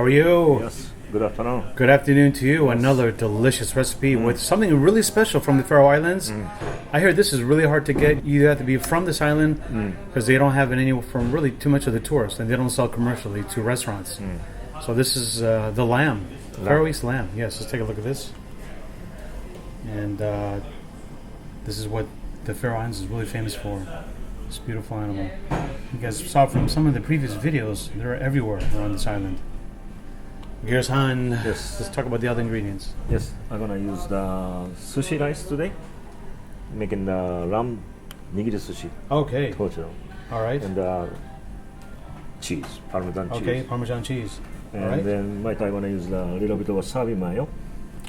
are you? Yes, good afternoon. Good afternoon to you. Another delicious recipe with something really special from the Faroe Islands. I hear this is really hard to get. You have to be from this island because they don't have it anywhere from really too much of the tourists, and they don't sell commercially to restaurants. So this is the lamb, Faroese lamb. Yes, let's take a look at this. And this is what the Faroe Islands is really famous for. This beautiful animal. You guys saw from some of the previous videos, they're everywhere around this island. Here's Han. Yes. Let's talk about the other ingredients. Yes, I'm gonna use the sushi rice today, making the lamb nigiri sushi. Okay. Torture. All right. And cheese, Parmesan cheese. Okay, Parmesan cheese. And all right. then I'm gonna use a little bit of wasabi mayo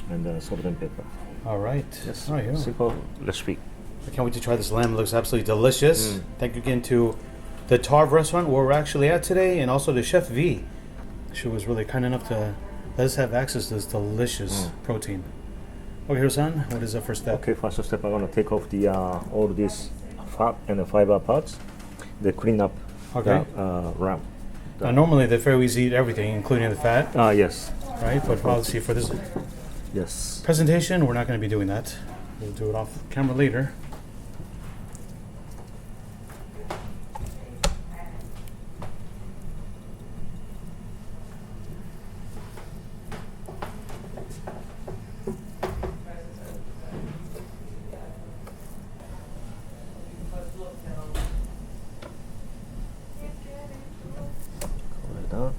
and salt and pepper. All right. Yes. All right. Here. Simple recipe. I can't wait to try this lamb. It looks absolutely delicious. Thank you again to the Tarv restaurant where we're actually at today, and also to Chef V. She was really kind enough to let us have access to this delicious protein. Okay, here's Han. What is the first step? Okay, first step, I'm gonna take off the all these fat and the fiber parts. They clean up Okay. the lamb. Now, normally the Faroese eat everything, including the fat, Yes. right? But obviously for this Yes. presentation, we're not going to be doing that. We'll do it off camera later. Like that.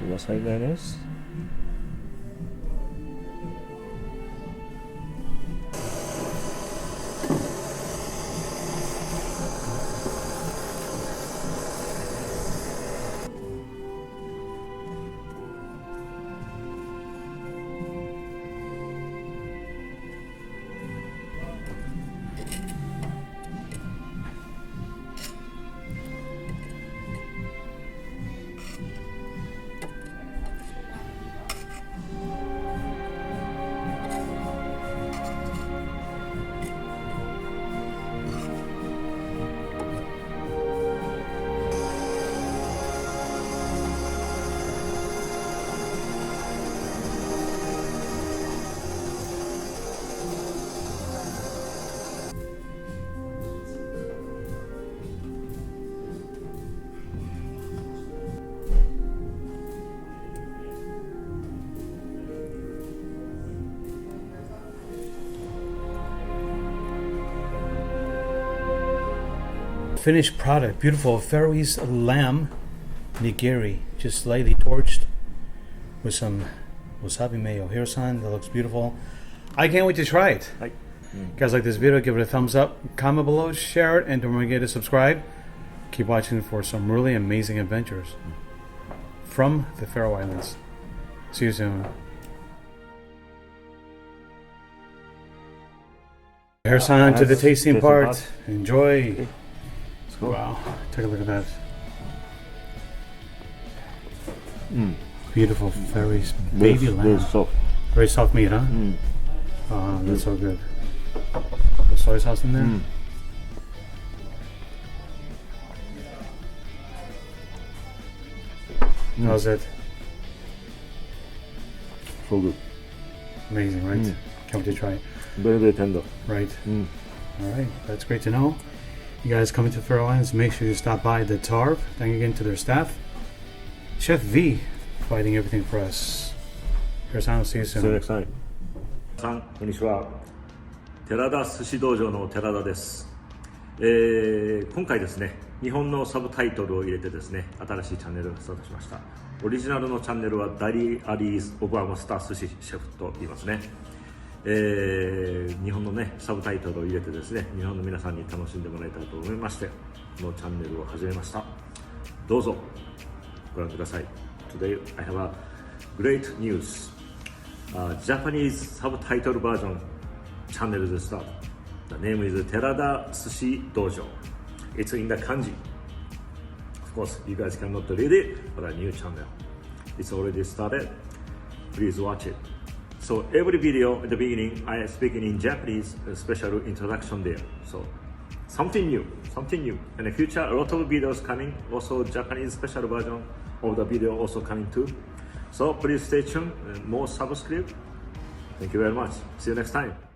Wasabi mayonnaise. finished product. Beautiful Faroese lamb nigiri, just lightly torched with some wasabi mayo. Hiro-san, that looks beautiful. I can't wait to try it. Guys, like this video, give it a thumbs up, comment below, share it, and don't forget to subscribe. Keep watching for some really amazing adventures from the Faroe Islands. See you soon. Hiro-san, to the tasting part. Enjoy. Let's go. Wow, take a look at that. Beautiful Faroese baby lamb. Very soft. Very soft meat, huh? Oh, that's so good. The soy sauce in there. How's it? So good. Amazing, right? Can't wait to try it. Very, very tender. Right. All right, that's great to know. You guys coming to the Faroe Islands, make sure you stop by the Tarv. Thank you again to their staff. Chef V, providing everything for us. Hiro-san, will see you See you soon. next time. さん、こんにちは。寺田寿司道場の寺田です。今回ですね、日本のサブタイトルを入れてですね、新しいチャンネルがスタートしました。オリジナルのチャンネルはダリー・アリーズ・オブ・アマスター・寿司シェフと言いますね。日本のね、サブタイトルを入れてですね、日本の皆さんに楽しんでもらいたいと思いまして、このチャンネルを始めました。どうぞご覧ください。Today I have a great news. Japanese subtitle version channel is start. The name is Terada Sushi Dojo. It's in the kanji. Of course, you guys cannot read it, but a new channel. It's already started. Please watch it. So every video at the beginning, I am speaking in Japanese, a special introduction there. So something new. And in the future, a lot of videos coming. Also Japanese special version of the video also coming too. So please stay tuned and more subscribe. Thank you very much. See you next time.